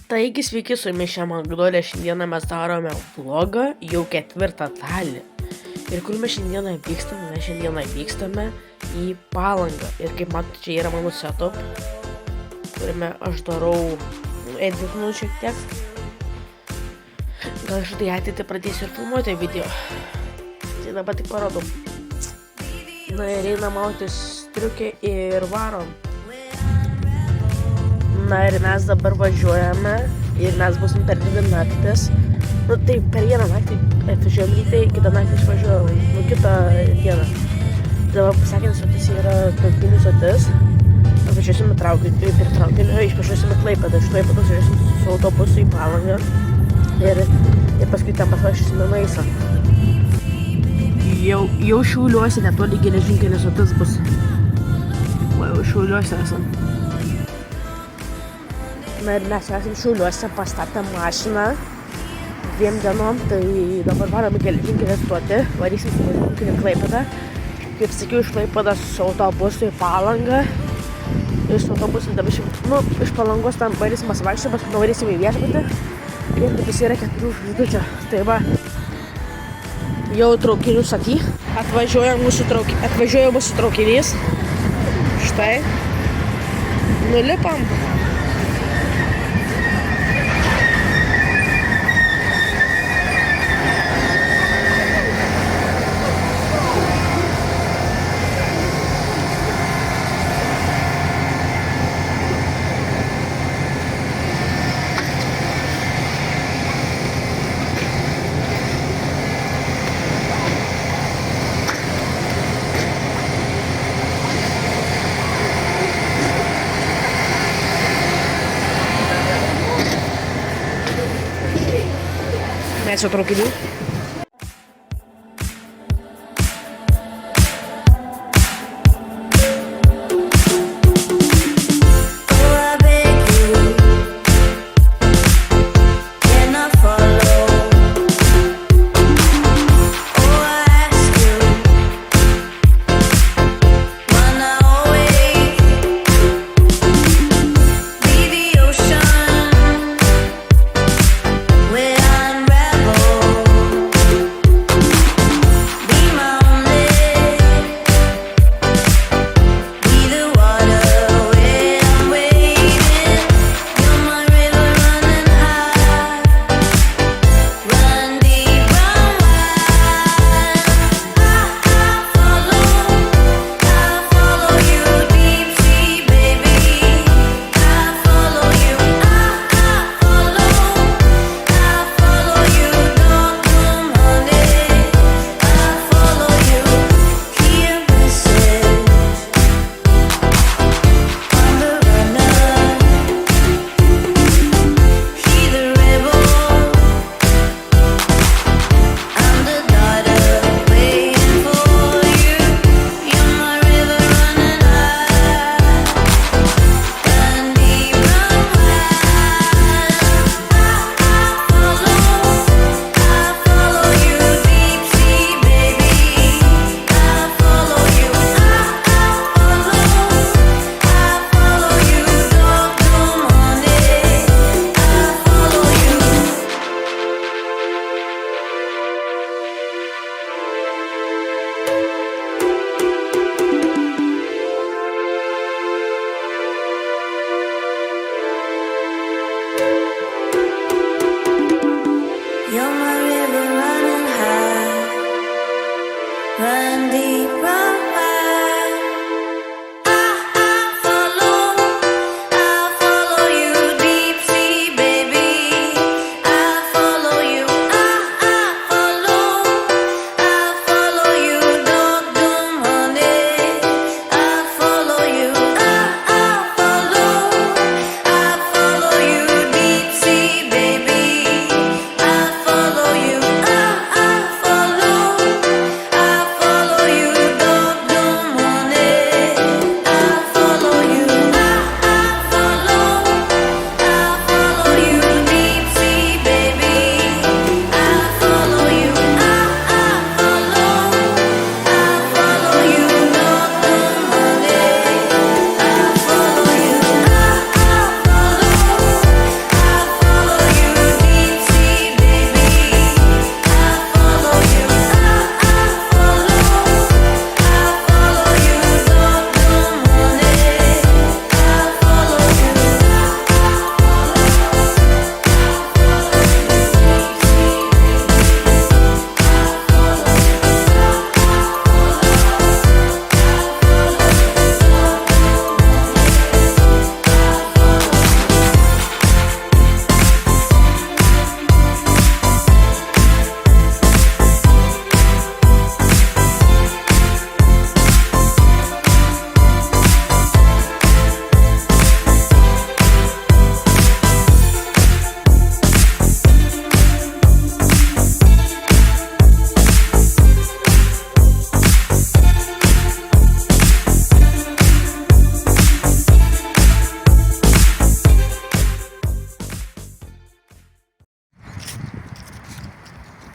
Taigi sveiki, su jumis šią Magdolę. Šiandieną mes darome vlogą, jau 4 dalį. Ir kur mes šiandieną vykstame? Mes šiandieną vykstame į Palangą. Ir kaip matote, čia yra mano setup, kuriame aš darau editinu šiek tiek. Gal štai ateitį pradėsiu ir filmuoti video. Tai dabar tik parodau. Na ir eina mautis striukė ir varom. Na ir mes dabar važiuojame ir mes busim per 2 naktis. Nu tai per vieną naktį atvažiuojam rytai, kitą naktį išvažiuojam, kitą dieną. Dabar pasakinis stotis yra traukinių stotis. Važiuosime per traukinį, išvažiuosime Klaipėdą. Iš Klaipėdos važiuosime su autobusu į Palangą. Ir paskui ten paslašysime Naisą. Jau Šiauliuose netoli geležinkelio stotis bus. O jau Šiauliuose esam. Na ir mes esam Šiauliuose, pastatėm mašiną 2 dienom, tai dabar varom į geležinkelio stotį, varysim su geležinkeliu į Klaipėdą. Kaip sakiau, iš Klaipėdos su autobusu į Palangą. Ir su autobusu dabar iš Palangos ten varysim pasivaikščioti, paskui nuvarysim į viešbutį. Ir kaip jis yra 4 žvaigždučių. Tai va, jau traukinių stoty. Atvažiuoja mūsų traukinys. Štai. Nulipam. Mes jau traukinių.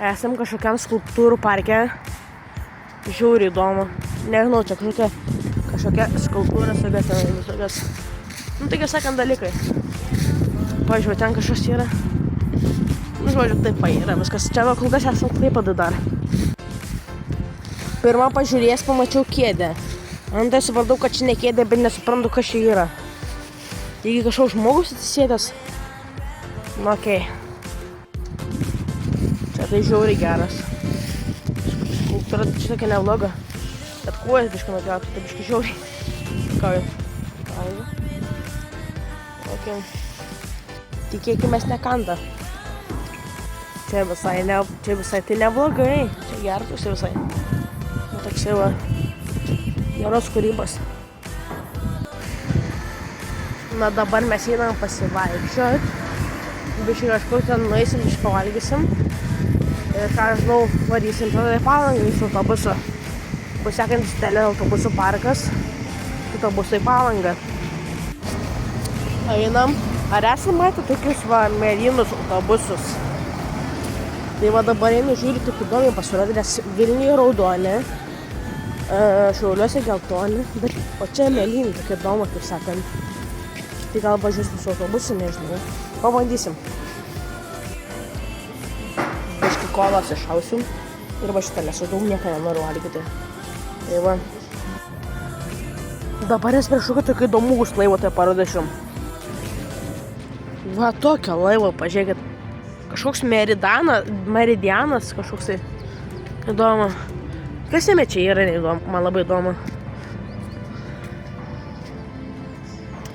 Esam kažkokiam skulptūrų parke. Žiauriai įdomu. Nežinau, čia kažkokia skulptūra su vietomis visokios. Nu, tai kaip sakant dalykai. Pavyzdžiui, ten kažkas yra. Nu, žodžiu, taip yra viskas. Čia kol kas esam Klaipėdoj dar. Pirmą pažiūrėjęs pamačiau kėdę. Antai supratau, kad čia ne kėdė, bet nesuprantu, kas čia yra. Taigi kažkoks žmogus atsisėdęs. Nu, okei. Čia tai žiauriai geras. Skulptūra čia tokia nebloga. Bet kojas biškai nupjautų, tai biškai žiauriai. Ką? Okay. Tikėkimės nekanda. Čia visai tai neblogai. Čia geras visai. Nu, toksai va. Geros kūrybos. Na dabar mes einam pasivaikščiot. Biškai kažkur ten nueisim, biškai pavalgysim. Ir ką žinau, varysim tada į Palangą iš autobuso. Bus sekantis teleautobusų parkas. Autobuso į Palangą. Einam. Ar esam matę tokius va mėlynus autobusus? Tai va dabar einu žiūriu, taip įdomiai pasirodė, nes Vilniuje raudoni, Šiauliuose geltoni, bet o čia mėlyni, tokie įdomu, kaip sakant. Tai gal važiuosim su autobusu, nežinau. Pabandysim. Biškai kolas iššausim ir va šitą, nes aš daug nieko nenoriu valgyti. Tai va. Dabar es prieš kokį tokį įdomus laivą tai parodysiu. Va tokio laivo, pažiūrėkit. Kažkoks meridianas, kažkoks tai įdomu. Kas jame čia yra neįdomu, man labai įdomu.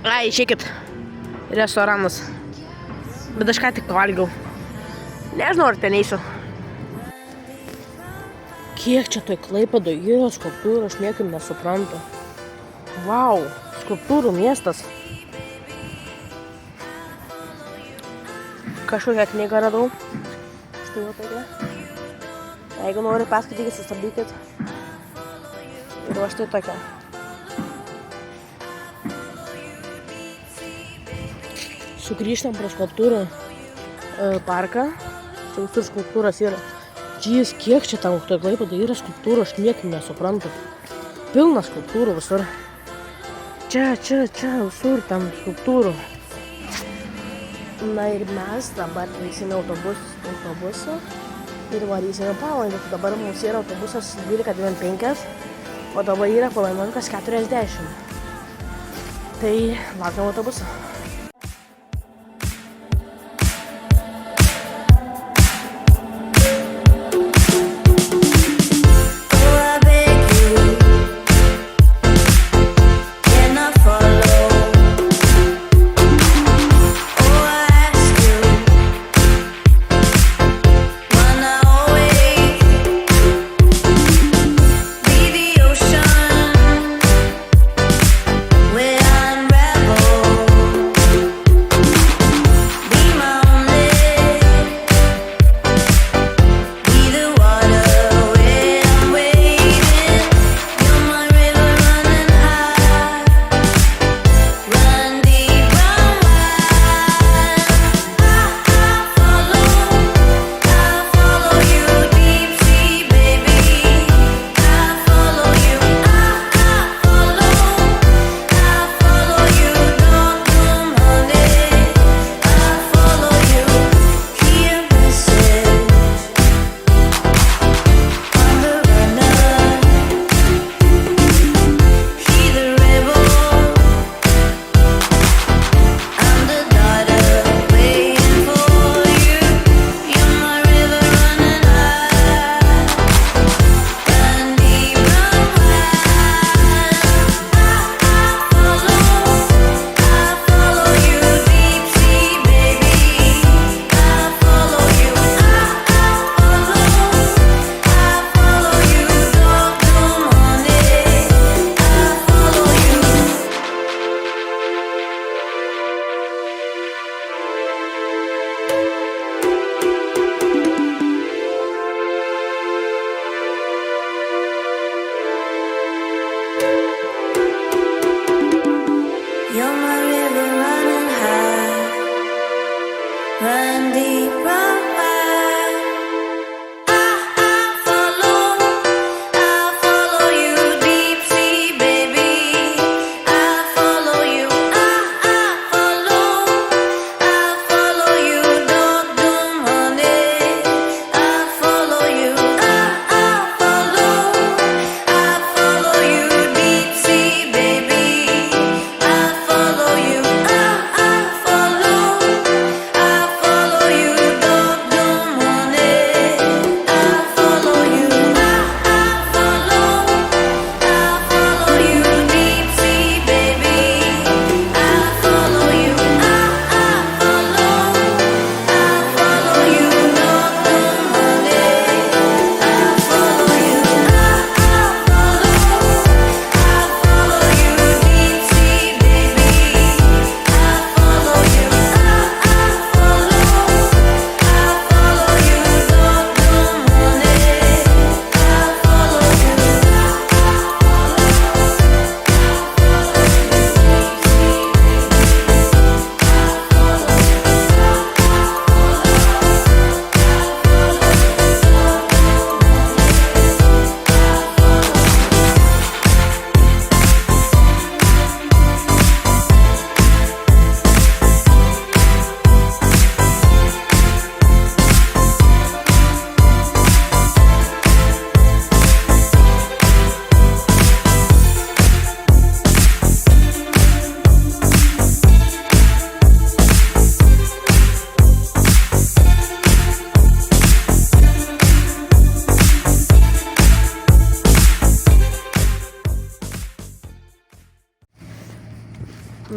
Ai, išeikit. Restoranas. Bet aš ką tik pavalgiau. Nežinau, ar ten eisiu. Kiek čia toj Klaipėdoj yra skulptūrų, aš niekaip nesuprantu. Vau, skulptūrų miestas. Kažkokią knygą radau. Štai jau tokia. Jeigu nori paskaitykit, sustabdykit. Ir va štai tokia. Sugrįžtam prie skulptūrų parką. Čia visur skulptūros yra. Džys, kiek čia tam Klaipėdoj yra skulptūrų, aš niekaip nesuprantu. Pilna skulptūrų visur. Čia, visur tam skulptūrų. Na ir mes dabar eisime autobusu ir varysime Palangą. Dabar mums yra autobusas 12:25, o dabar yra 11:40. Tai laukiam autobusą.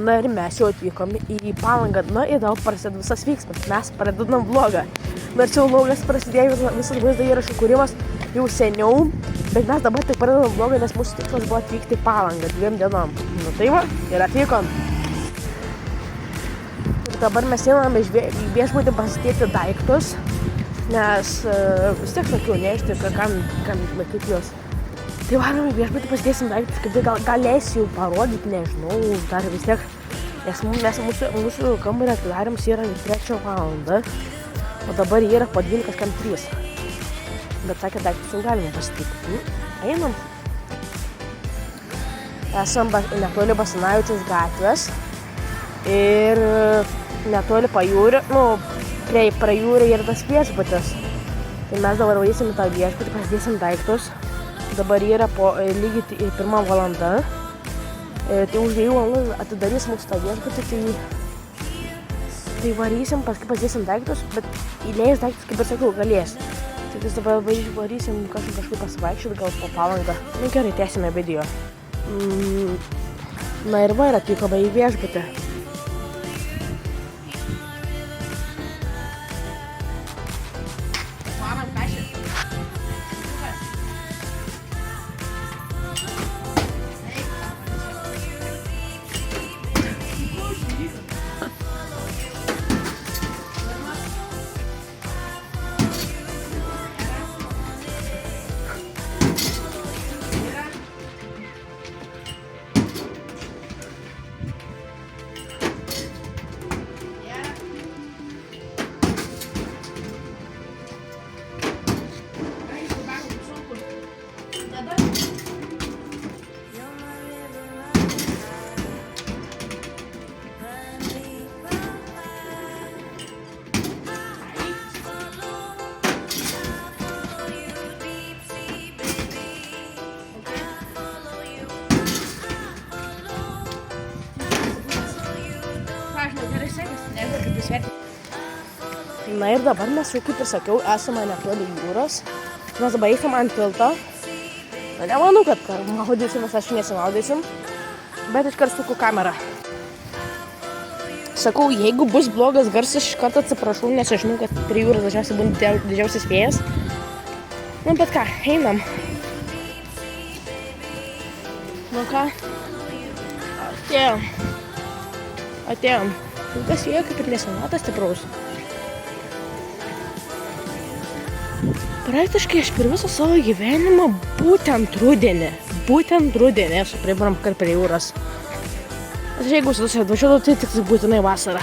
Na ir mes jau atvykom į Palangą, na ir dabar prasideda visas vyksmas, mes pradedam vlogą. Nors jau vlogas prasidėjo, visas vaizdo įrašų kūrimas jau seniau, bet mes dabar tik pradedam vlogą, nes mūsų tikslas buvo atvykti į Palangą 2 dienom. Nu tai va, ir atvykom. Ir dabar mes einame į viešbutį pasidėti daiktus, nes vis tiek sakiau, nežinau, kam laikyti juos. Tai varom į viešbutį pasidėsim daiktus, kaip tai gal leisiu jau parodyti, nežinau, dar vis tiek. Nes mūsų kambarį atidarymas yra 3 valandą, o dabar yra po 12:03. Bet sakė, daiktus jau galima pasidėti. Einam. Esam netoli Basanavičiaus gatvės ir netoli pajūrio, prie pajūrio yra tas viešbutis. Tai mes dabar varysim į tą viešbutį, pasidėsim daiktus. Dabar yra lygiai 1 valanda. Tai už 2 valandų atidarys mūsų tą viešbutį, tai varysim, paskui pasidėsim daiktus, bet įleis daiktus, kaip ir sakiau, galės. Tai dabar varysim kažkaip pasivaikščioti, gal po Palangą. Nu gerai, tęsime video. Na ir va, ir atvykome į viešbutį. Na ir dabar mes jau, kaip ir sakiau, esame netoli jūros. Mes dabar eisim ant tilto. Na, nemanau, kad maudysim, aš nesimaudysim, bet iškart suku kamerą. Sakau, jeigu bus blogas garsas, iš karto atsiprašau, nes aš žinau, kad prie jūros dažniausiai būna didžiausias vėjas. Nu, bet ką, einam. Nu ką, atėjom. Tas vėjo kaip ir nesimato stipraus. Praktiškai aš per visą savo gyvenimą būtent rudenį esu prie jūros. Aš jeigu atvažiuodavau, tai tik būtinai vasarą.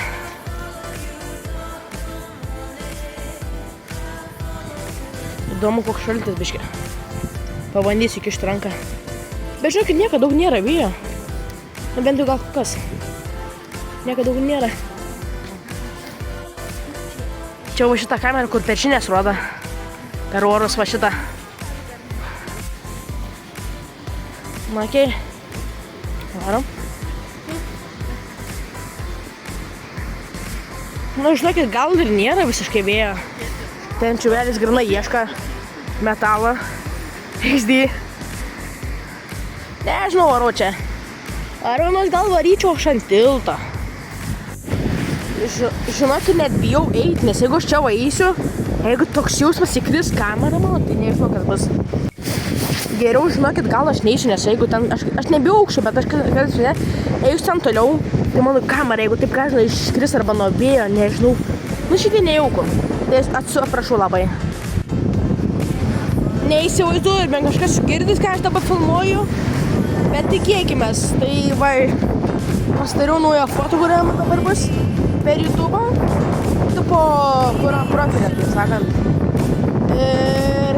Įdomu, koks šaltis biškė. Pabandysiu įkišti ranką. Bet žinokit, nieko daug nėra vėjo. Nu bent jau gal kas. Nieko daug nėra. Čia va šitą kamerą, kur pečinės rodo. Per orus va šitą. Okei. Varom. Nu, žinokit, gal ir nėra visiškai vėjo. Ten čiuvelis grinai ieška metalą. XD. Nežinau, varo čia. Ar nors gal varyčiau aš ant tilto. Žinokit, net bijau eiti, nes jeigu aš čia eisiu, jeigu toks jausmas įkris kamerą mano, tai nežinau, kas bus. Geriau, žinokit, gal aš neisiu, nes jeigu ten, aš nebijau aukščiau, bet aš eisiu ten toliau, tai mano kamera, jeigu taip kažkai iškris arba nuo vėjo, nežinau, nu šitai nejauku. Tai atsiprašau labai. Neįsivaizduoju, ir man kažkas girdis, ką aš dabar filmuoju, bet tikėkimės. Tai va, pasidariau naują foto, kurią man dabar bus per YouTube'ą, tipo profilį, taip sakant. Ir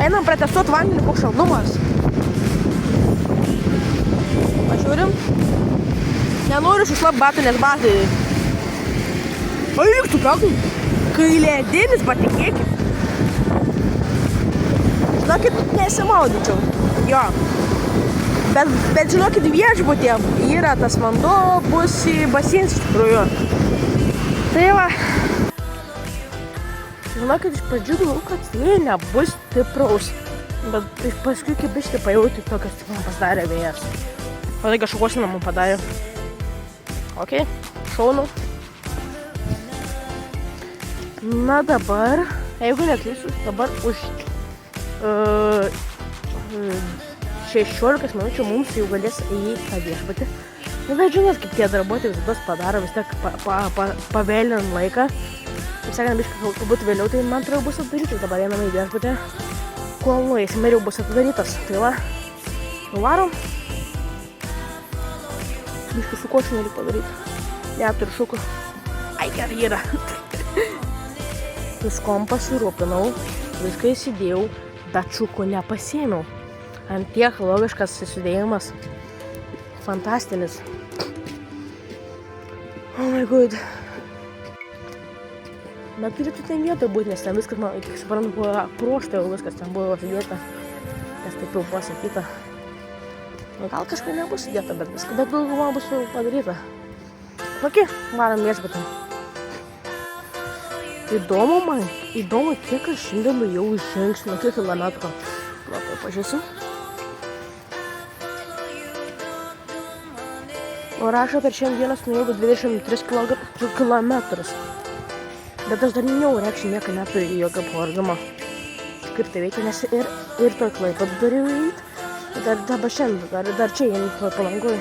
einam pratestuoti vandenį, koks šaltumas. Pažiūrim. Nenoriu šušlap batų, nes batai. Eik tu kakų, kai ledinis, patikėkit. Žinokit, nesimaudyčiau. Jo. Bet žinokit, viešbutė yra tas vanduo, bus į baseiną iš tikrųjų. Tai va. Žinokit, iš pradžių galvoju, kad vėjo nebus stipraus. Bet paskui kaip biškį pajauti tokias, tik man pasidarė vėjas. O tai kažkokios namų padarė. Ok, šaunu. Na dabar, jeigu neklysiu, dabar už 16 minučių mums jau galės įeiti tą viešbutį. Na, bet žinot, kaip tie darbuotojai visados padaro, vis tiek pavėlinant laiką. Kaip sakant, biškai galbūt vėliau, tai man atrodo bus atidarytas. Dabar einame į viešbutį, kol nueisim ir jau bus atidarytas. Tai va, nuvarom. Biškai šukočių noriu padaryti. Ne, turiu šukų. Ai, gerai yra. Viskom pasirūpinau, viską įsidėjau, bet šukų nepasiėmiau. Ant tiek logiškas susidėjimas. Fantastinis. Oh my god. Bet turėtų ten vietoj būti, nes ten viskas, man, kiek suprantu, buvo apruošta jau viskas, ten buvo sudėta. Nes taip jau pasakyta. Gal kažkai nebus sudėta, bet viskas, bet dauguma bus jau padaryta. Ok, varom viešbutį. Įdomu, kiek aš šiandien jau žingsnių, kiek kilometrų. Labai pažiūrėsim. O rašo, per šiandieną nuėjau 23 kilometrus. Bet aš dar neaurekščiai nieko neturiu jokio pavargimo. Kaip tai veikia, nes ir toj Klaipėdoj turiu įeiti. Dabar šiandien, dar čia įeinu toj Palangoj.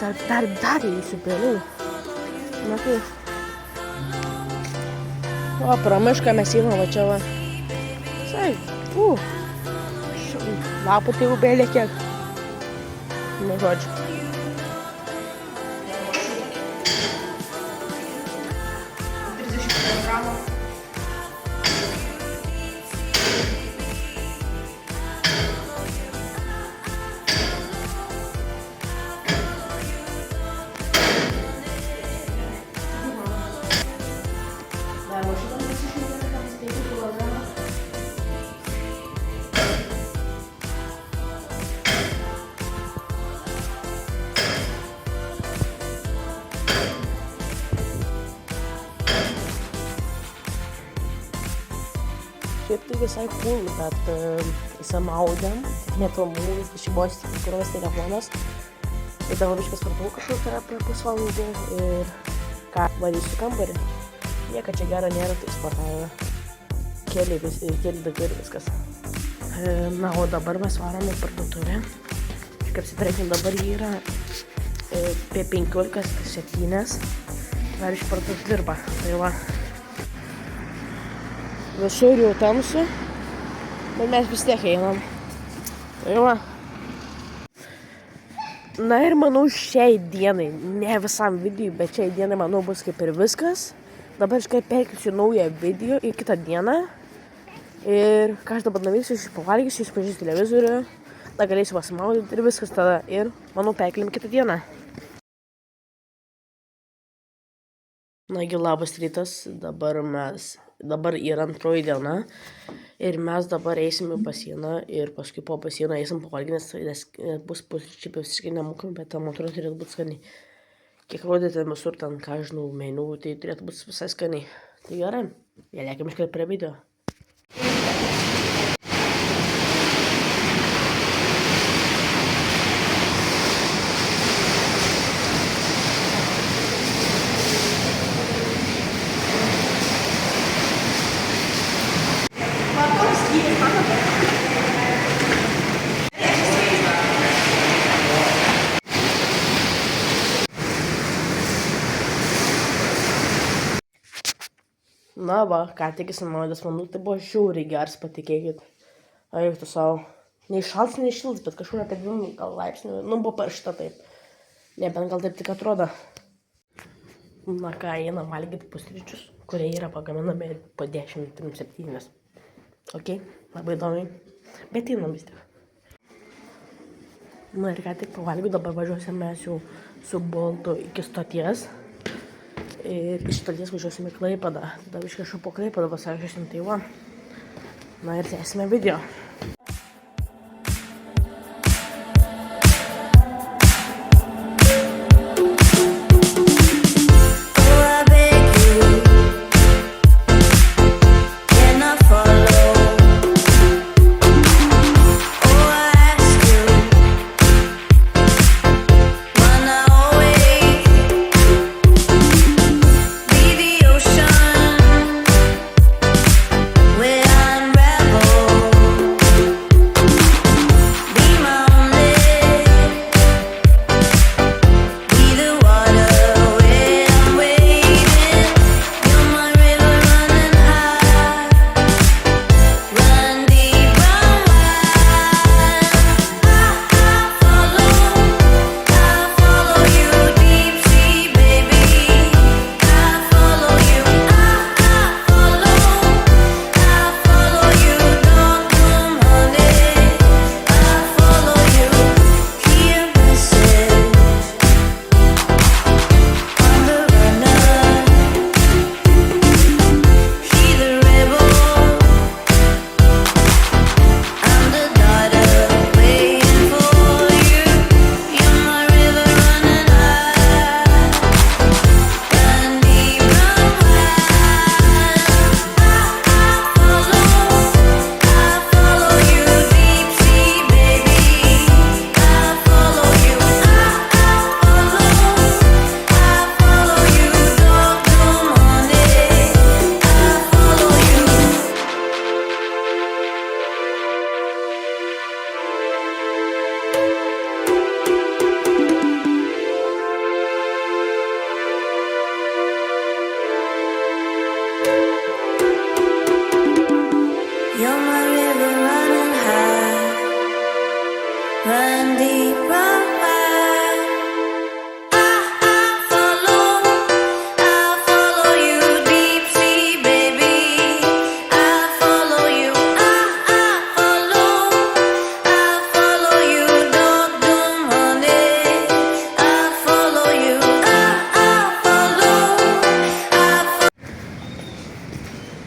Dar įeisiu vėliau. Na tai. O, pro mišką mes einam, va čia va. Sai, lapų tai jau bėlė kiek. Nu, žodžiu. Šiaip tai visai cool, bet įsimaudėm, nefilmavau, vis čia buvo tikrovės telefonas. Ir dabar viskas svarbu kažkur apie pusvalandį ir ką varysiu kambarį. Nieko čia gero nėra, tai sportavę. Keli daugiau ir viskas. Na, o dabar mes varom į parduotuvę. Kaip siprekim, dabar jį yra apie 15:07. Dar iš parduotuvės dirba. Tai va. Visur jau tamsu, bet mes vis tiek einam. Tai va. Na ir manau šiai dienai, ne visam video, bet šiai dienai manau bus kaip ir viskas. Dabar iškai perkelsiu naują video į kitą dieną. Ir ką aš dabar nuvyksiu, aš pavalgysiu, išpažįsiu televizorių, tada galėsiu pasimaudyti ir viskas tada. Ir manau perkelim kitą dieną. Nagi, labas rytas, dabar yra antroji diena ir mes dabar eisim į baseiną ir paskui po baseino eisim pavalgyti, nes bus pusryčiai visiškai nemokami, bet man atrodo turėtų būti skaniai. Kiek rodėte visur ten, ką žinau, meniu, tai turėtų būti visai skaniai. Tai gerai, lėkim iškart prie video. Na va, ką tik įsimaudęs, manau, tai buvo žiauriai geras, patikėkit. Eik tu savo. Nei šalts, nei šilts, bet kažkur apie 2 gal laipsnių. Nu, buvo parašyta taip. Ne, bent gal taip tik atrodo. Na ką, einam valgyti pusryčius, kurie yra pagaminami po 10-7. Ok, labai įdomiai. Bet einam vis tiek. Na ir ką tik pavalgiu, dabar važiuosime mes jau su Boltu iki stoties. Ir iš stoties važiuosime į Klaipėdą. Tada iš kažkur po Klaipėdą pasivažiuosim, tai va. Na ir tęsime video.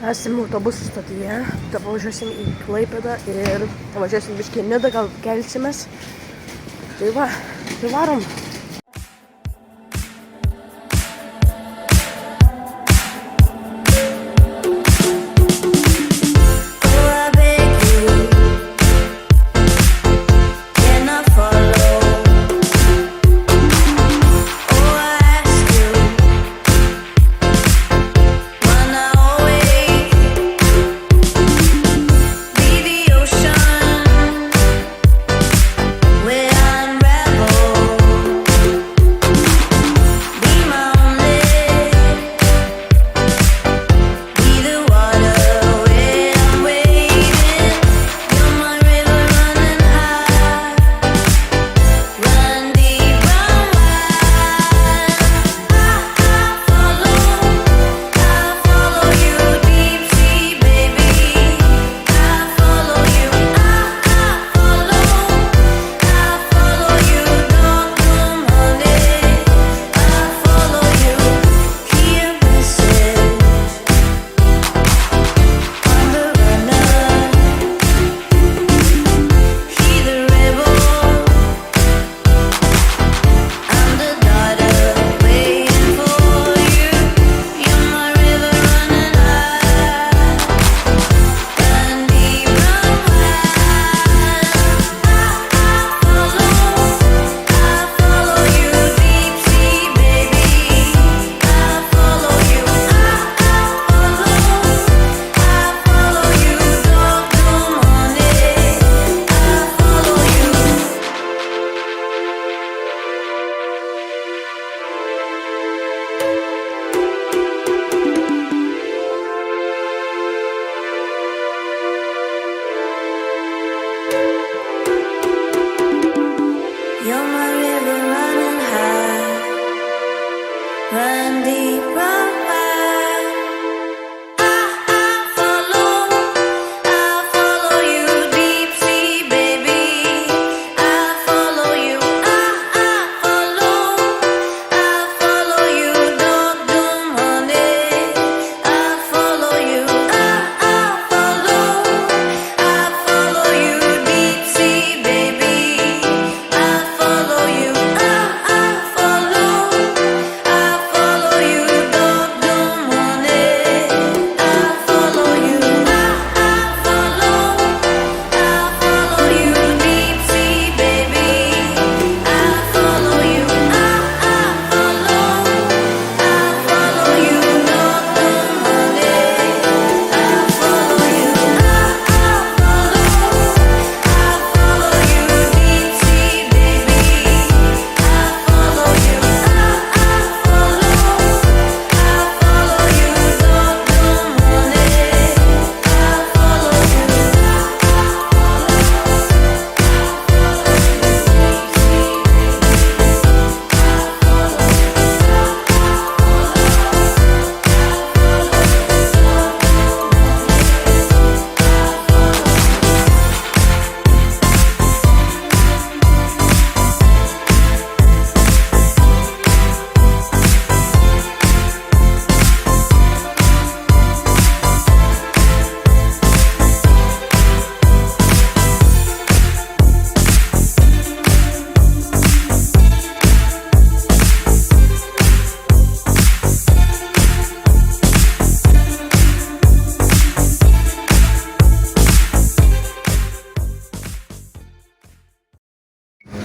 Esame autobusų stotyje, dabar važiuosim į Klaipėdą ir važiuosim biškį į Nidą, gal kelsimės. Tai va, tai varom.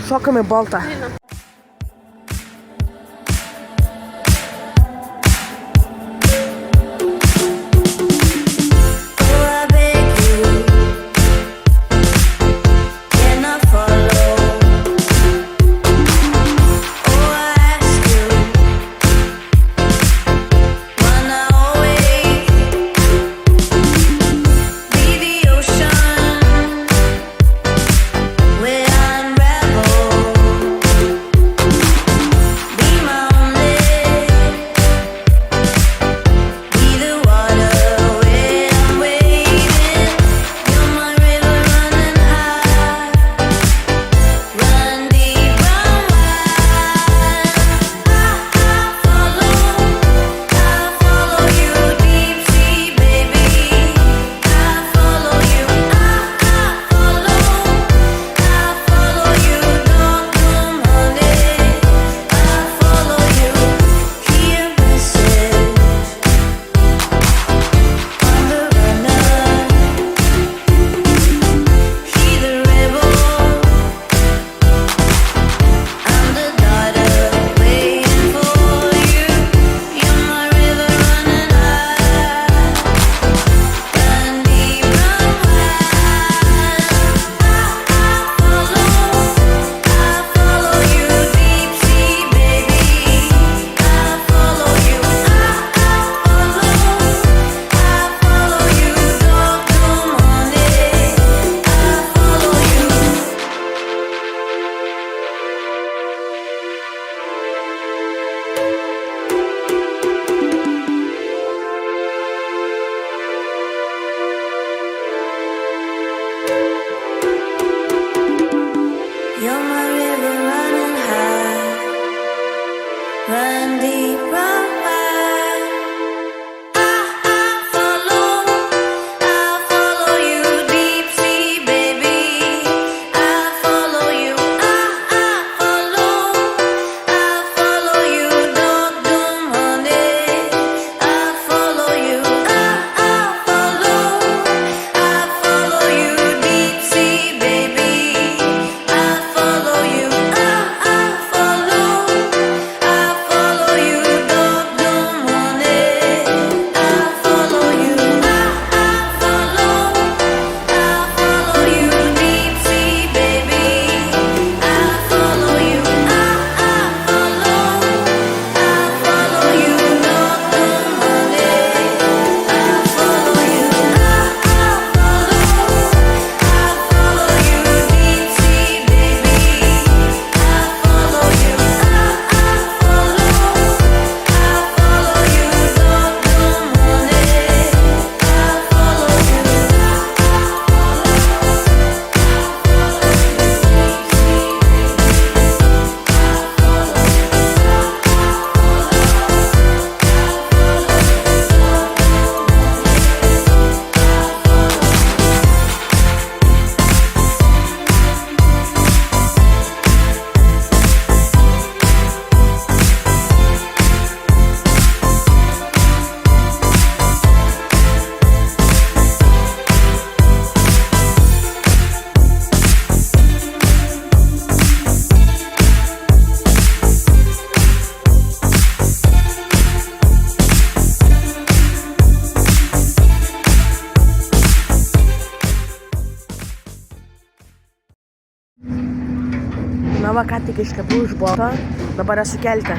Šokame baltą. va ką tik išlipau iš boto, dabar esu kelte.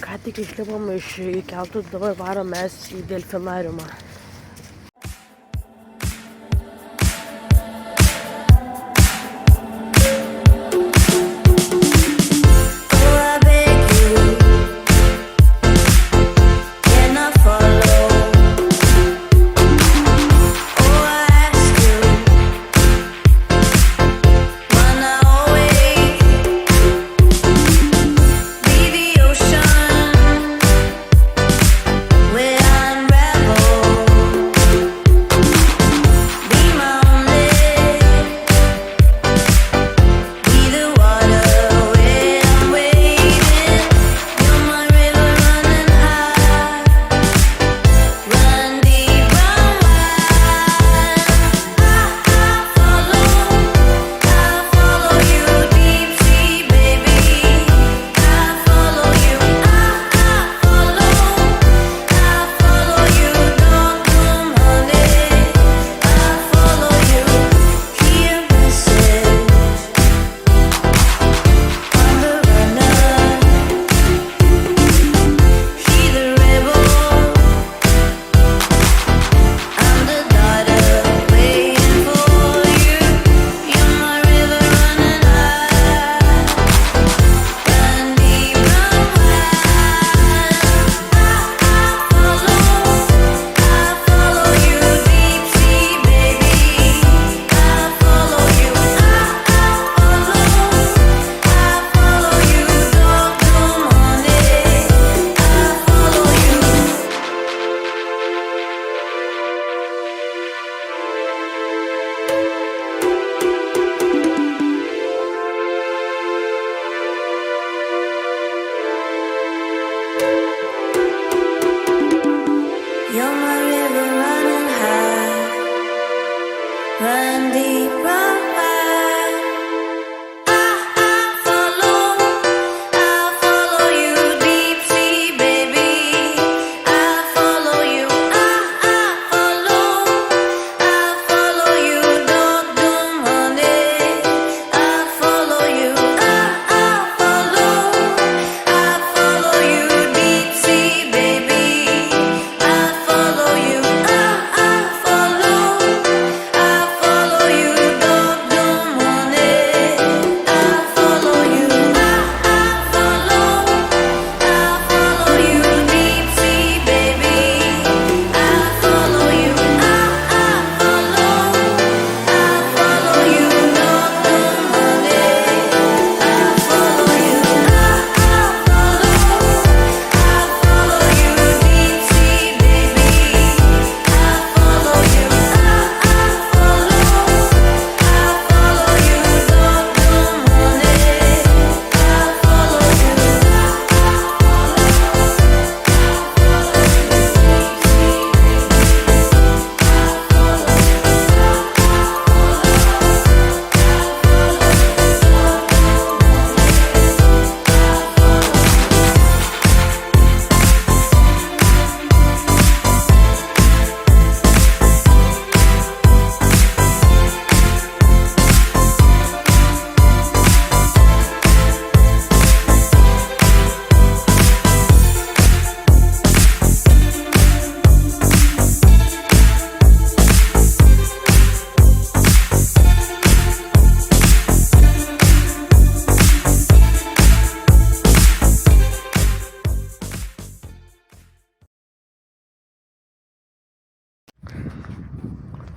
Ką tik išlipom iš keltų, dabar varom mes į delfinariumą. Where I'm rebel.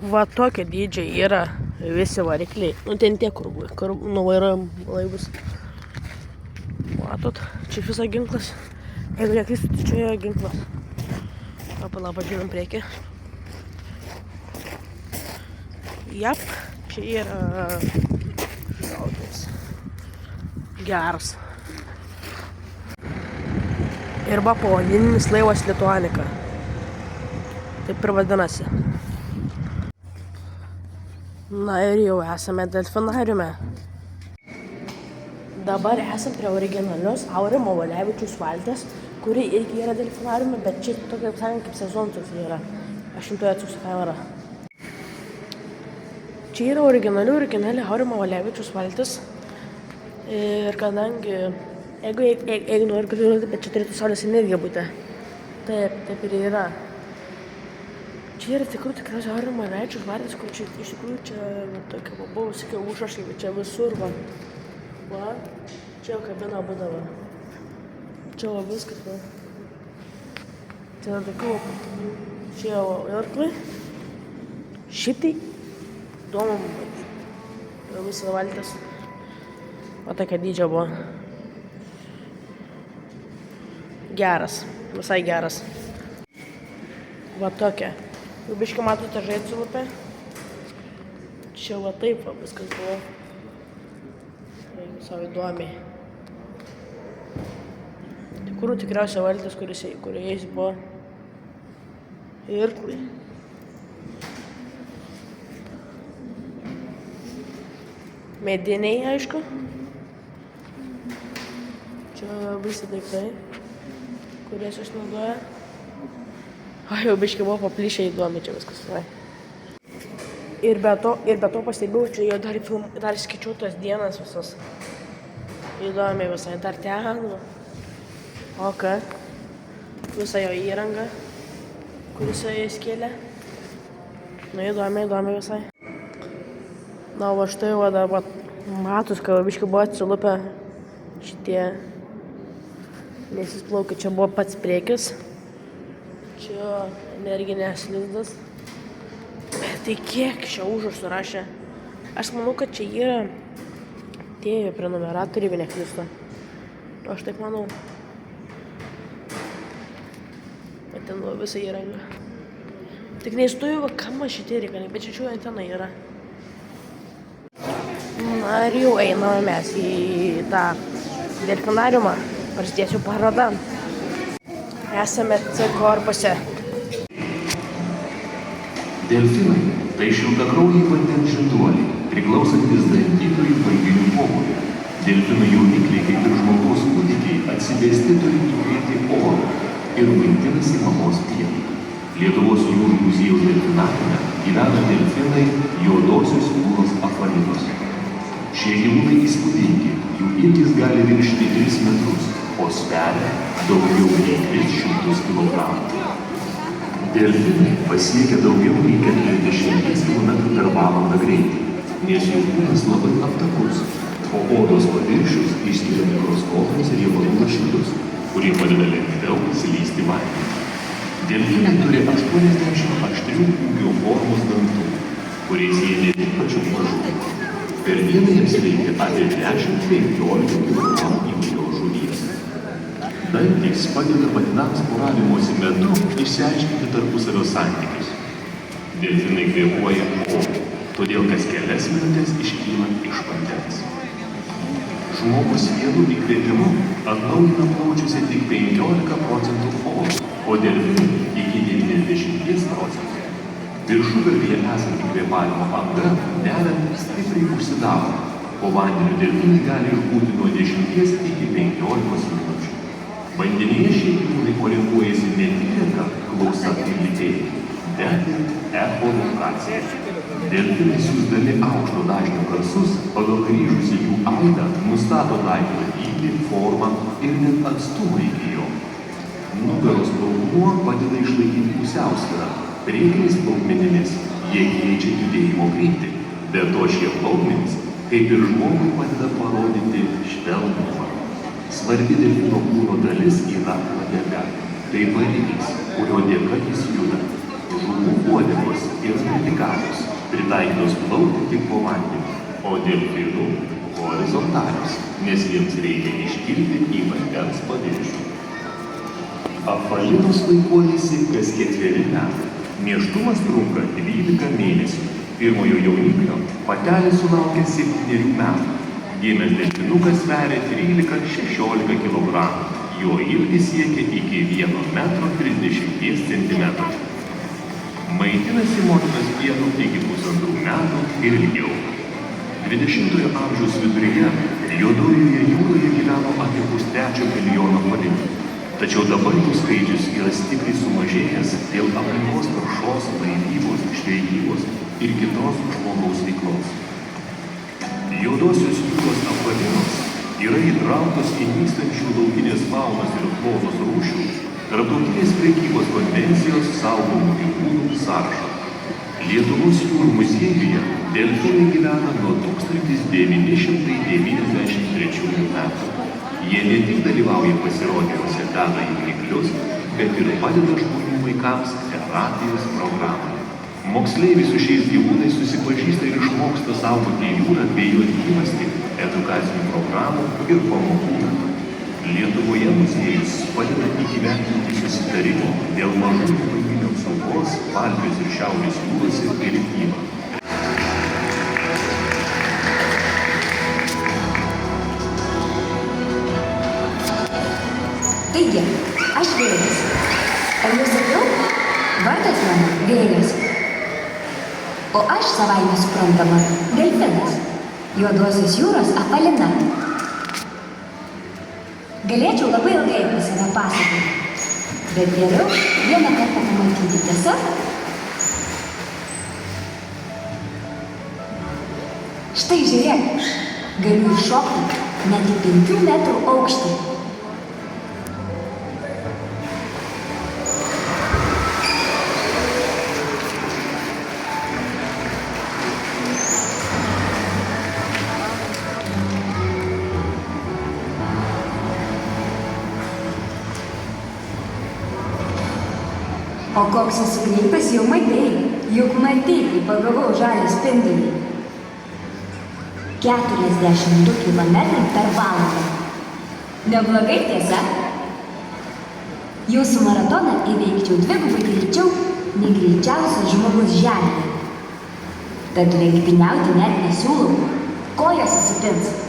Va tokio dydžio yra visi varikliai. Nu ten tie, kur nuvairuojam laivus. Matot, čia visas ginklas. Jeigu neklystu, tai čia yra ginklas. Pala, pažiūrim priekį. Jap, čia yra šautuvas. Geras. Ir va pavadinimis laivas Lituanika. Taip ir vadinasi. Na ir jau esame delfinariume. Dabar esam prie originalios Aurimo Valevičiaus valties, kuri irgi yra delfinariume, bet čia tokia, kaip sezonas yra. Aš jums atsiųsiu kamerą. Čia yra originali Aurimo Valevičiaus valtis. Ir kadangi, jeigu nori kalbėti, bet čia turėtų saulės energija būti. Taip ir yra. Čia yra tikriausiai Aurimo Valevičiaus valtis, kur čia iš tikrųjų čia tokia buvusi užrašai, bet čia visur va. Va, čia jau kabina būdavo. Čia jau viskas va. Čia tokių, čia jau irklai. Šitai įdomu matyti. Jau visą valtis. O tokia dydžio buvo. Geras, visai geras. Va tokia. Jau biškai matote Žaicų upę. Čia va taip va viskas buvo. Savo įdomiai. Tikrų tikriausia valtis, kurioje buvo irklai. Mediniai, aišku. Čia visi daiktai, kuriais išnaudoja. Jau biškai buvo paplyšę įdomi čia viskas. Ir be to pastebėjau, čia jau dar skaičiau tos dienas visas. Įdomiai visai, dar ten. O ką? Visa jo įranga, kuris jie skėlė. Na įdomiai visai. Na va štai va dabar matus, kad biškai buvo atsilupę šitie. Nes jis plaukia, čia buvo pats priekis. Čia energinės lizdas. Tai kiek čia užrašų rašė? Aš manau, kad čia yra tie prenumeratoriai, jeigu neklystu. Aš taip manau. Bet ten buvo visa įranga. Tik neįstoju, va, kam šitie reikalai, bet čia antena yra. Na ir jau einame mes į tą delfinariumą. Prasidėsiu parodą. Esame C korpuse. Delfinai – tai šiltakraujai vandens žinduoliai, priklausantis dantytojų banginių pobūdžiui. Delfinų jaunikliai, kaip ir žmogaus kūdikiai, atsivesti turi įkvėpti oro ir maitinasi mamos pienu. Lietuvos jūrų muziejaus delfinariume gyvena delfinai juodosios jūros afarinos. Šie gyvūnai įspūdingi, jų ilgis gali viršyti 3 metrus, o sveria daugiau nei 300 kg. Delfinai pasiekia daugiau nei 40 km/h greitį, nes jų kūnas labai aptakus, o odos paviršius išskiria mikroskopinius riebalų lašelius, kurie padeda lengviau slysti vandenį. Delfinai turi 80 aštrių ūgio formos dantų, kuriais jie ne tik pačių mažų. Per dieną jiems reikia apie 10-15 kg įvairios žuvies. Dantys padeda patinams poravimosi metu išsiaiškinti tarpusavio santykius. Delfinai kvėpuoja oru, todėl kas kelias minutes iškyla iš vandens. Žmogus vienu įkvėpimu atnaujina plaučiuose tik 15% oro, o delfinai iki 90%. Viršugalvyje esanti kvėpavimo anga neriant stipriai užsidaro, po vandeniu delfinai gali išbūti nuo 10 iki 15 minučių. Vandenyje šie gyvūnai orientuojasi ne tik lėta klausa ir lytėjimu, bet ir echolokacija. Delfinai siųsdami aukšto dažnio garsus pagal grįžusį jų aidą nustato daikto dydį, formą ir net atstumą iki jo. Nugaros plaukmuo padeda išlaikyti pusiausvyrą. Priekiniais plaukmenimis jie keičia judėjimo kryptį, be to šie plaukmenys, kaip ir žmogui, padeda parodyti švelnumą. Svarbi delfino kūno dalis yra uodega, tai variklis, kurio dėka jis juda. Žuvų uodegos yra vertikalios. pritaikytos plaukti tik po vandeniu, o delfinų horizontalios, nes jiems reikia iškilti į vandens paviršių. Apvalinos vaikuojasi kas 4 metai. Nėštumas trunka 12 mėnesių. Pirmojo jauniklio patelė sulaukia 7 metų. Gimęs delfinukas sveria 13–16 kg. Jo ilgis siekia iki 1,30 m. Maitinasi motinos pienu iki 1,5 metų ir ilgiau. 20-ojo amžiaus viduryje Juodojoje jūroje gyveno apie 3,5 milijono apvalinų. Tačiau dabar jų skaičius yra stipriai sumažėjęs dėl aplinkos taršos, laivybos, žvejybos ir kitos žmogaus veiklos. Juodosios jūros apvalinos yra įtrauktos į nykstančių laukinės faunos ir floros rūšių Tarptautinės prekybos konvencijos saugomų gyvūnų sąrašą. Lietuvos jūrų muziejuje delfinai gyvena nuo 1993 metų. Jie ne tik dalyvauja pasirodymuose, deda jauniklius, bet ir padeda žmonių vaikams terapijos programoje. Moksleiviai su šiais gyvūnais susipažįsta ir išmoksta saugoti jūrą bei jos gyvastį edukacinių programų ir pamokų metu. Lietuvoje muziejus padeda įgyvendinti susitarimų dėl mažųjų banginių apsaugos Baltijos ir Šiaurės jūrose direktyvą. Taigi, aš vėjas. Ar jūs sakiau? Vardas mano vėjas. O aš savaime suprantama delfinas. Juodosios jūros apvalina. Galėčiau labai ilgai apie save pasakoti, bet geriau vieną kartą pamatyti, tiesa? Štai žiūrėk, galiu iššokti net į 5 metrų aukštį. O koks esu greitas jau matei, juk matei, kai pagavau žalią spindulį. 42 km per valandą. Neblogai, tiesa? Jūsų maratoną įveikčiau 2 greičiau nei greičiausias žmogus žemėje. Tad lenktyniauti net nesiūlau, kojos susipins.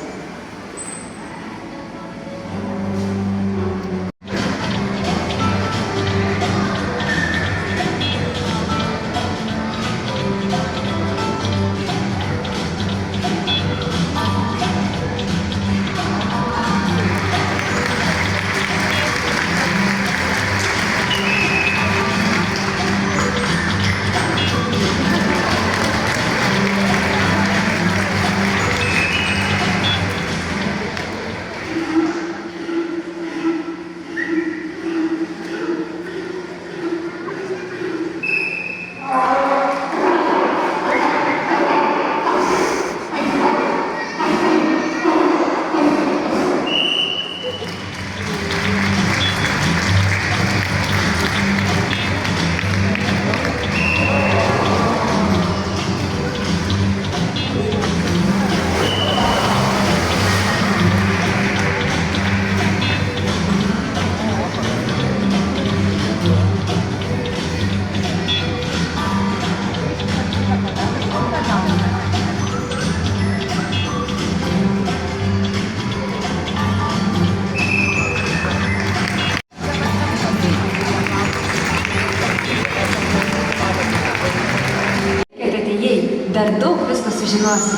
Dar daug visko sužinosi.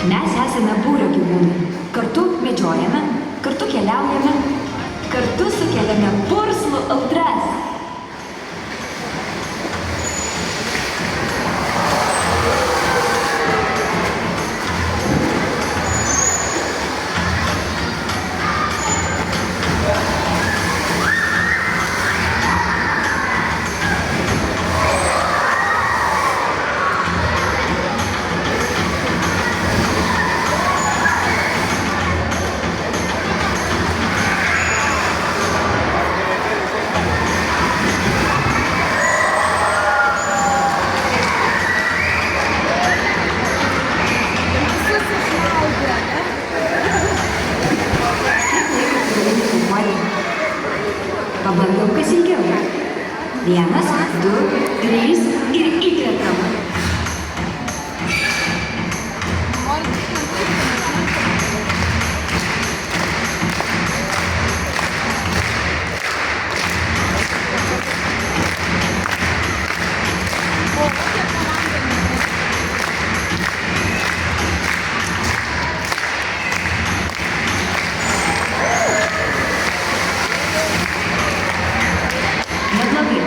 Mes esame būrio gyvūnai. Kartu medžiojame, kartu keliaujame, kartu sukeliame purslų audras. Pabandom kas ilgiau. 1, 2, 3 ir įkvepiam. Neblogai,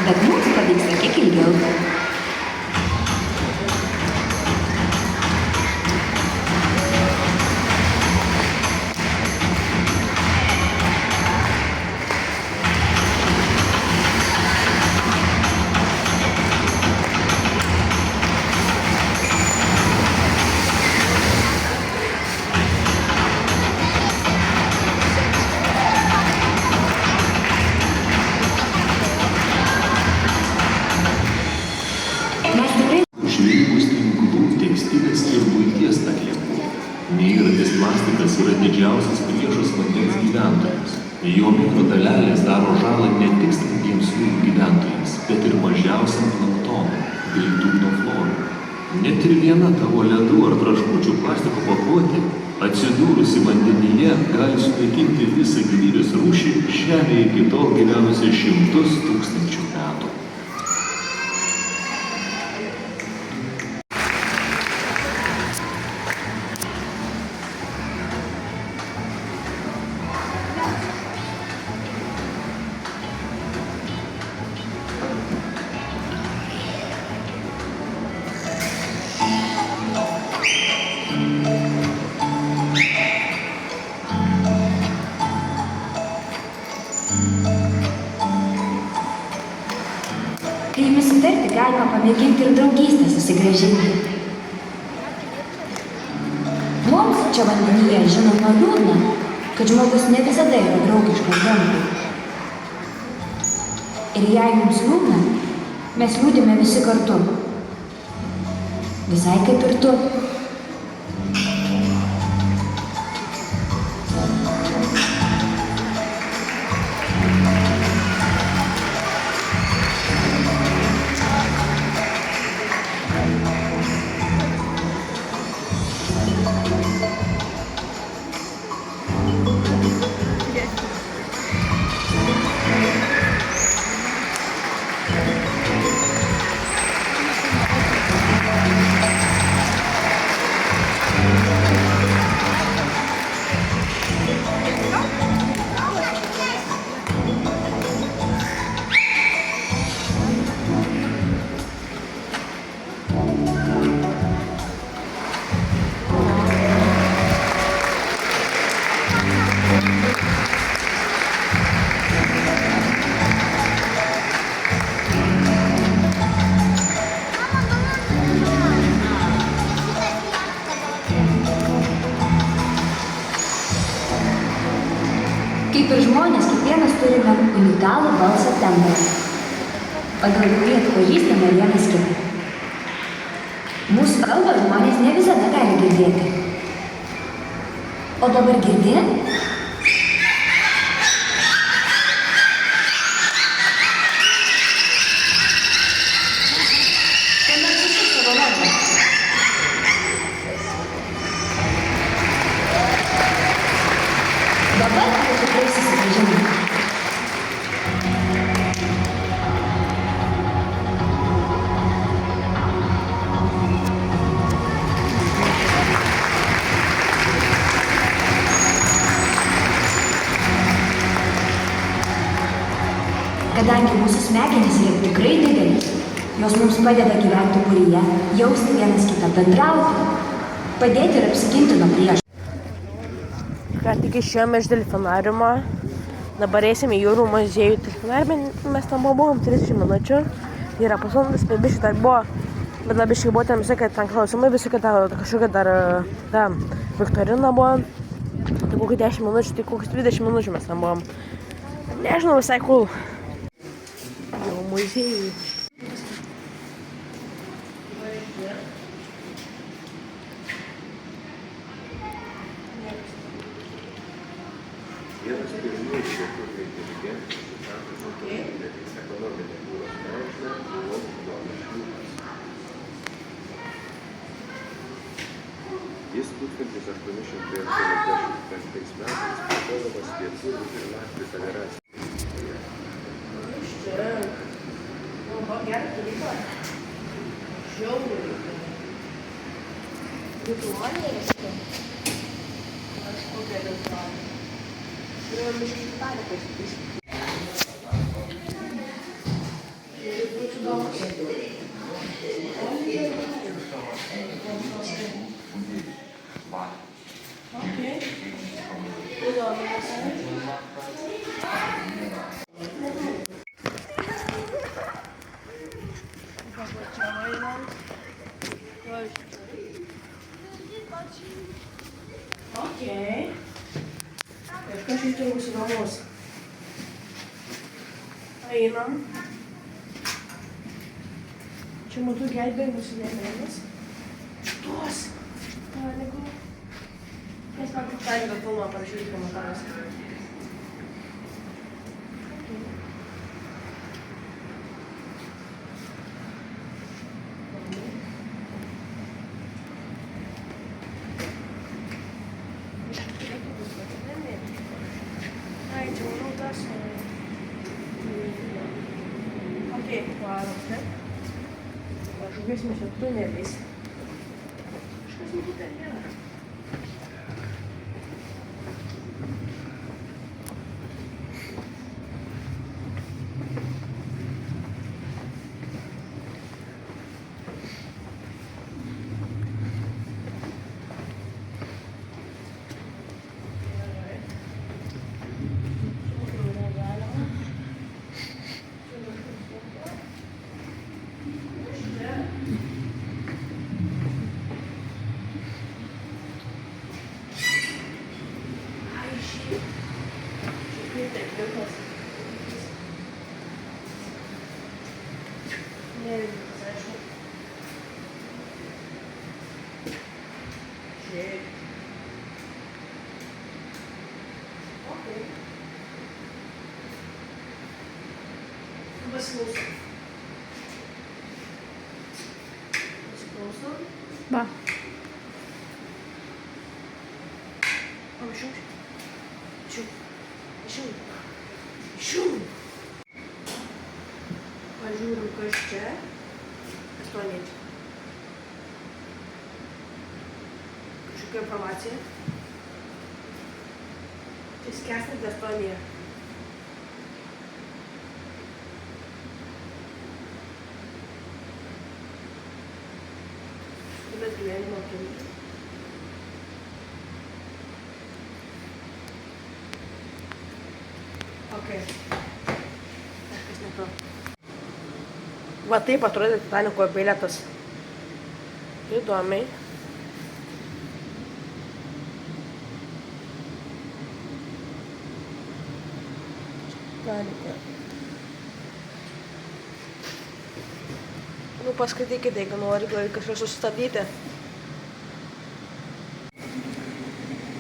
bet mums pavyksta kiek ilgiau. Žvejybos tinklų, tekstilės ir buities atliekų. Neįrantis plastikas yra didžiausias priešas vandens gyventojams. Jo mikrodalelės daro žalą ne tik stambiems jūrų gyventojams, bet ir mažiausiam planktonui bei dugno florai. Net ir viena tavo ledų ar traškučių plastiko pakuotė, atsidūrusi vandenyje, gali sunaikinti visą gyvybės rūšį Žemėje iki tol gyvenusią 100 000 metų. Kai jums sutarti, galima pamėginti ir draugystę susigrąžinti. Mums čia vandenyje žinoma liūdna, kad žmogus ne visada yra draugiškas gamtai. Ir jei mums liūdna, mes liūdime visi kartu. Visai kaip ir tu. Kaip ir žmonės, kiekvienas turime unikalų balso tembrą. Pagal kurį atpažįstame vienas kitą. Mūsų kalbą žmonės ne visada gali girdėti. O dabar girdi? Tuomet susuk savo vardą. Dabar tikrai susipažinome. Kadangi mūsų smegenys yra tikrai didelis, jos mums padeda gyventi būryje, jausti vienas kitą, bendrauti, padėti ir apsiginti nuo priešų. Ką tik išėjome iš delfinariumo. Dabar eisim į jūrų muziejų. Delfinariume mes tam buvom 30 minučių. Tai yra pusvalandis, bet biškai dar buvo. Bet labiškai buvo ten visokie ten klausimai, visokie kažkokia dar ta viktorina buvo. Tai kokių 10 minučių, tai kokius 20 minučių mes tam buvom. Nežinau, visai cool. Jau muziejui. Vienas pirmųjų lietuvių inteligentų supratus ekonominė jūros meilė buvo Jonas Šliūpas. Jis 1885 metais plėtodamas Lietuvių ir Latvių federaciją. Okay. Kažkas iš turi bus įdomus. Einam. Čia matau gelbėjimus įdėmėjimus. Šitos. Negu. Kas man kaip taikė filmą parašyti komentaruose. Žuviesime čia tuneliais. Kažkas matyt ten yra. Ba. Pažiūrim, kas čia. Kas to liečia. Kažkokia informacija. Čia skęstanti Estonija. Bet gyvenimo keliu. Okay. Kažkas ne to. Va taip atrodė Titaniko bilietas. Įdomiai. Titanike. Nu, paskaitykite, jeigu nori kažką sustabdyti.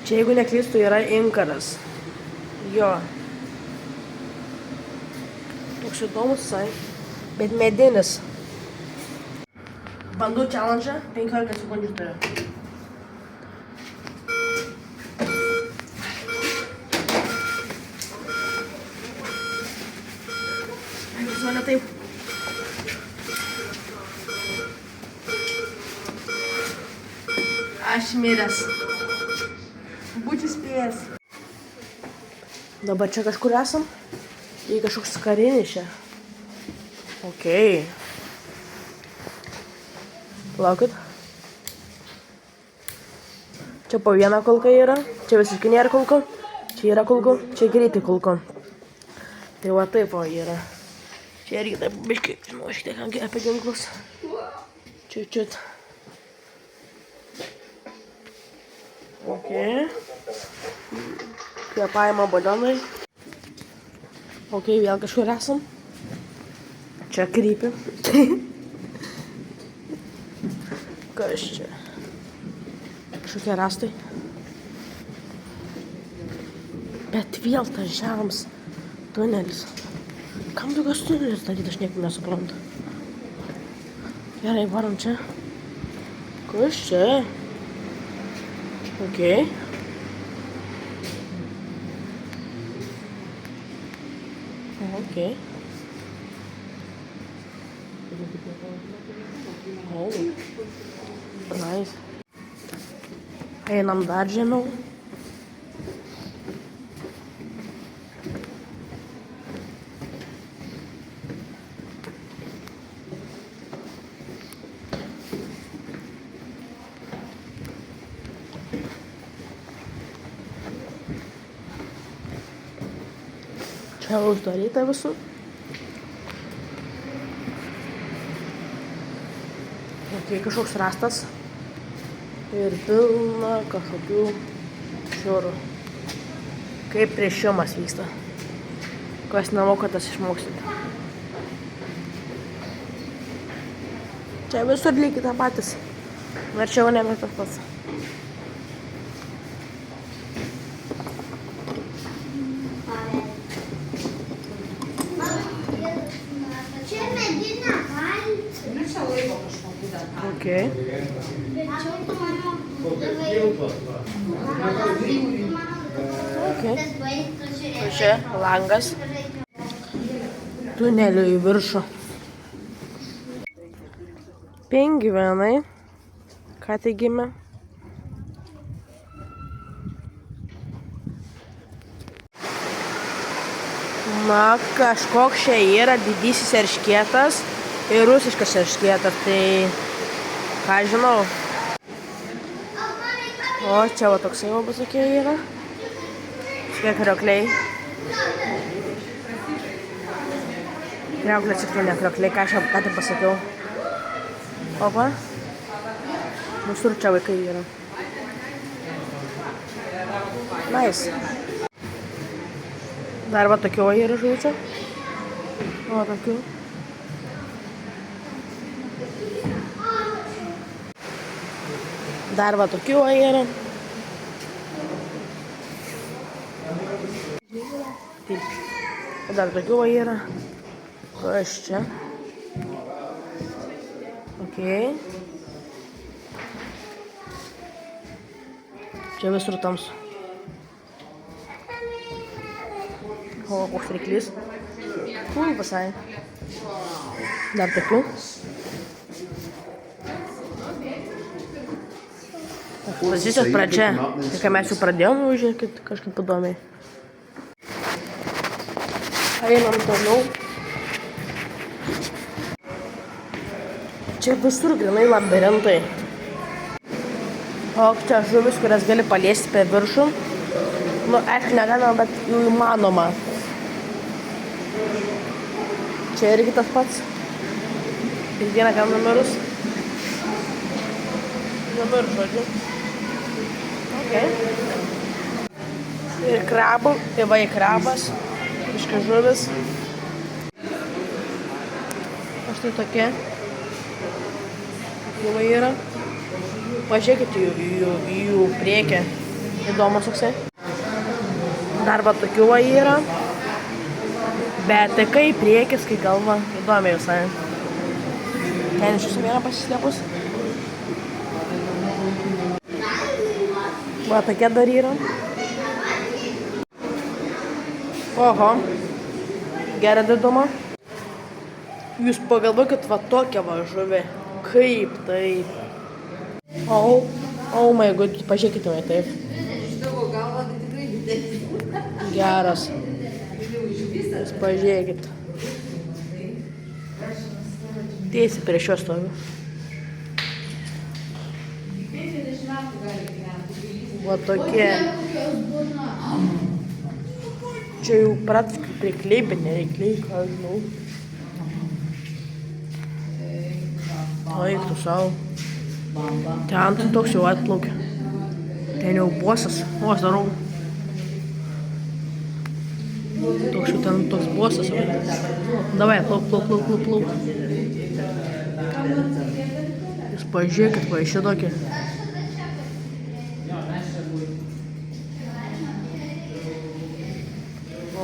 Čia, jeigu neklystu, yra inkaras. Jo. Toks įdomus visai. Bet medinis. Bandau challenge, 15 sekundžių turiu. Visą taip. Aš miręs. Būčiau spėjęs. Dabar čia kažkur esam. Tai kažkoks karinis čia. Okei. Palaukit. Čia po vieną kulką yra. Čia visiškai nėra kulkų. Čia yra kulkų. Čia greitai kulkų. Tai va taip o yra. Čia irgi taip biškai, žinau, šiek tiek apie ginklus. Čiut. Okei. Kvėpavimo balionai. Okei, vėl kažkur esam. Čia krypi. Kas čia? Kažkokie rastai. Bet vėl tas žemas tunelis. Kam tokios tunelis daryti, aš nieko nesuprantu. Gerai, varom čia. Kas čia? Okei. Okei. Oh. Nice. Einam dar žemiau. Čia uždaryta visur. Okay, kažkoks rastas. Ir pilna kažkokių šiurų. Kaip priešimas vyksta. Kas nemoka, tas išmoksit. Čia visur lygiai tą patys. Verčiau nebe tas pats. Okay. Okay. Čia langas. Tunelių į viršų. Pingvinai. Ką tai gimė? Na, kažkoks čia yra didysis erškėtas ir rusiškas erškėtas, tai ką žinau. O, čia va toksai va visokie yra. Šiek kriokliai. Kriokliai, atsiprašau, ne kriokliai, ką tai pasakiau. Opa. Visur čia vaikai yra. Nice. Dar va tokių yra žuvių. O, tokių. Dar va tokių yra. Dar tokių yra. Kas čia? Okei. Čia visur tamsu. O, koks ryklys. Cool visai. Dar tokių. Pozicijos pradžia. Tai kai mes jau pradėjome, žiūrėkit, kažkaip įdomiai. Einam toliau. Čia visur grinai labirintai. O čia žuvis, kurias gali paliesti per viršų. Nu, aišku, negalima, bet jau įmanoma. Čia irgi tas pats. Ir vieną gal numirus. Numirus, žodžiu. Okay. Ir krabų, tėvai krabas, iškai žuvis. O štai tokie. Tokie yra. Pažiūrėkit jų priekį. Įdomus toksai. Dar va tokių yra. Bet tai kai priekis, kai galva. Įdomiai visai. Ten iš jūsų vieną pasislėpus. Va tokia dar yra. Oho. Gerą didumą. Jūs pagalvokit va tokią va žuvį. Kaip tai. Oh my god, pažiūrėkite man taip. Geras. Jūs pažiūrėkit. Tiesiai prie šio stoviu. Va tokie. Čia jau praktiškai prikleipė, nereikliai, ką žinau. O eik tu savo. Ten tu toks jau atplaukia. Ten jau bosas. O, aš darau. Toks jau ten toks bosas. Davai, plauk. Jūs pažiūrėkit, va iš šitokį.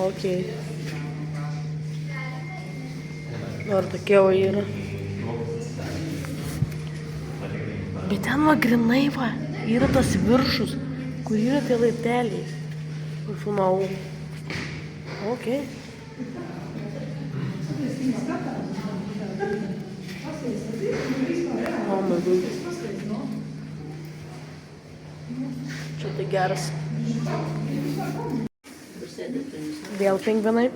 Okei. Ar tokie va yra. Bet ten va grinai va, yra tas viršus, kur yra tie laipteliai. Filmavau. Okei. O, my God. Čia tai geras. Vėl pingvinai.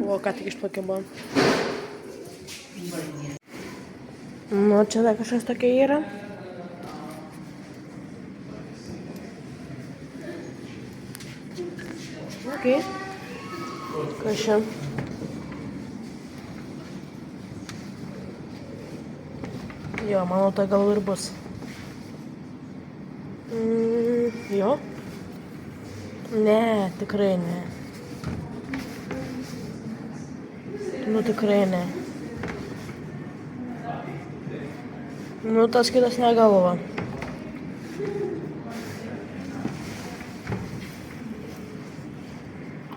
O, ką tik išplakė buvo. Nu, čia dar kažkas tokia yra. Okei. Kas čia? Jo, manau, tai gal ir bus. Jo? Ne, tikrai ne. Nu, tikrai ne. Nu, tas kitas negalva.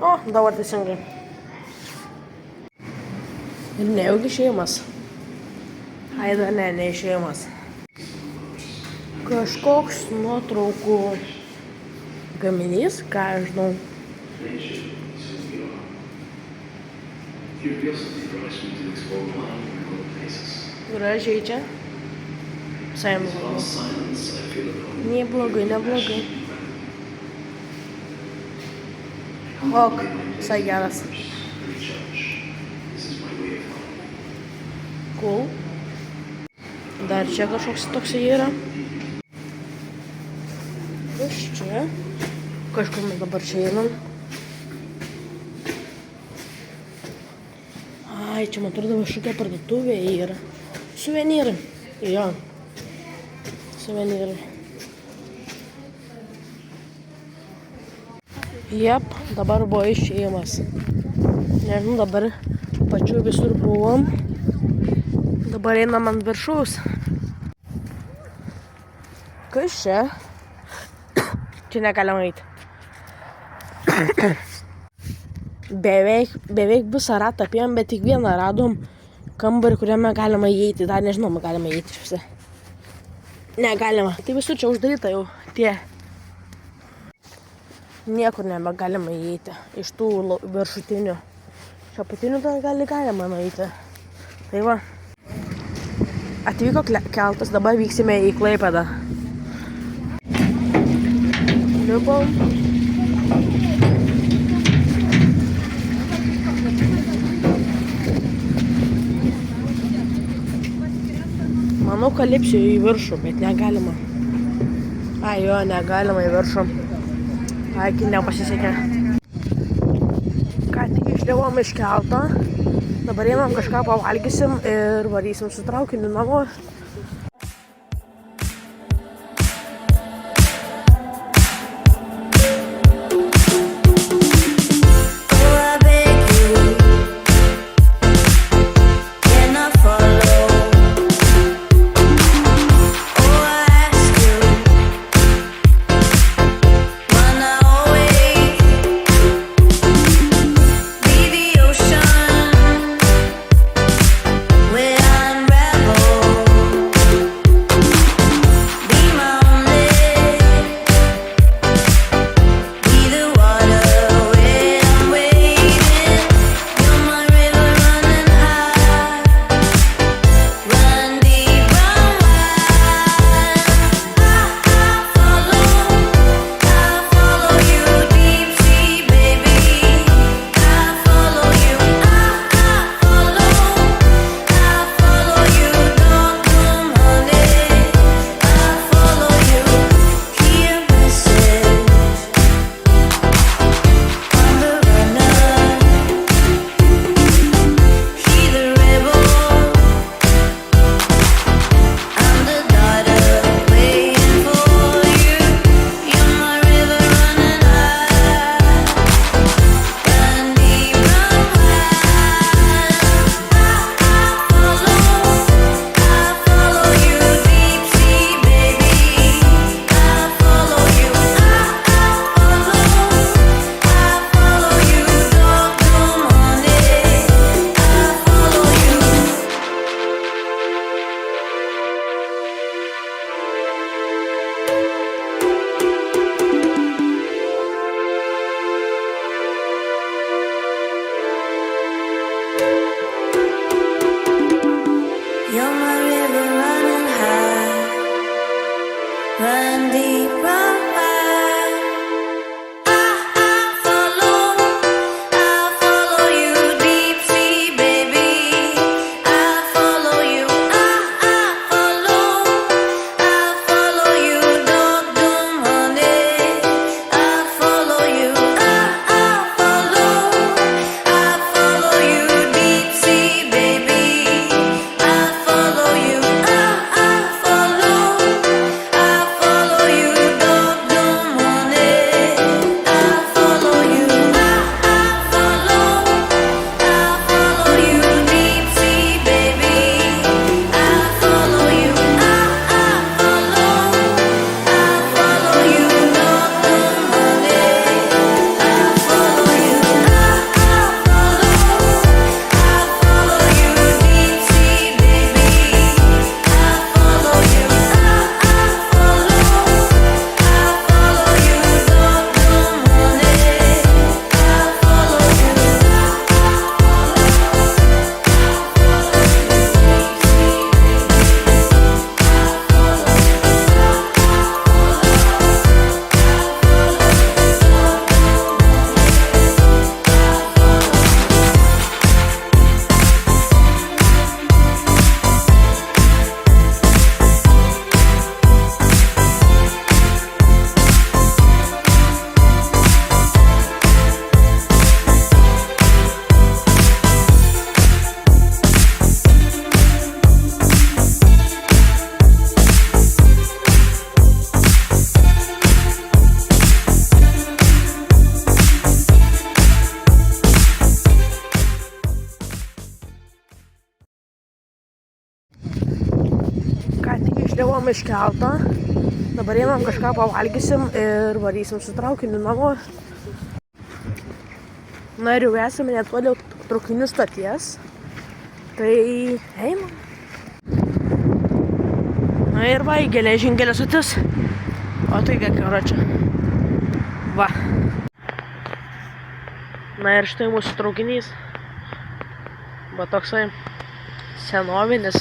O, dabar teisingai. Ir nejaugi išėjimas. Aida, ne, neišėjimas. Kažkoks nuotraukų gaminys, ką aš žinau. Gražiai čia. Visai neblogai. Neblogai. Ok, visai geras. Cool. Dar čia kažkoks toks yra. Kas čia? Kažkur mes dabar čia einam. Ai, čia man atrodo kažkokia parduotuvė yra. Suvenyrai. Jo. Suvenyrai. Jep, dabar buvo išėjimas. Nežinau, dabar pačiu visur buvom. Dabar einam ant viršaus. Kas čia? Čia negalima eiti. Beveik visą ratą apėjom, bet tik vieną radom kambarį, kuriame galima įeiti. Dar nežinoma, galima įeiti iš visą. Negalima. Tai visur čia uždaryta jau tie. Niekur nebegalima įeiti iš tų viršutinių. Iš apatinių dar galima nueiti. Tai va. Atvyko keltas, dabar vyksime į Klaipėdą. Liupom. Manau, kad lipsiu į viršų, bet negalima. Ai, jo, negalima į viršų. Ai, nepasisekė. Ką tik išlivom iš kelto. Dabar einam kažką pavalgysim ir varysim su traukiniu namo. We're unraveled. run deeper. I'll follow you deep sea, baby. I'll follow you. I'll follow you. Don't honey. I'll follow you. I'll follow you deep sea, baby. I'll follow you. I'll follow you. Don't honey. I'll follow you. I'll follow you deep sea, baby. I'll follow you. I'll follow you. Don't honey. I'll follow you. I'll follow you deep sea, baby. I'll follow you. I'll follow you. Don't honey. I'll follow you. Ką tik išlivom iš kelto, dabar einam kažką pavalgysim ir varysim su traukiniu namo. Na ir jau esame netoli traukinių stoties, tai einam. Na ir va, į geležinkelio stotis, o tai kiek yra čia. Va. Na ir štai mūsų traukinys, va toksai senovinis.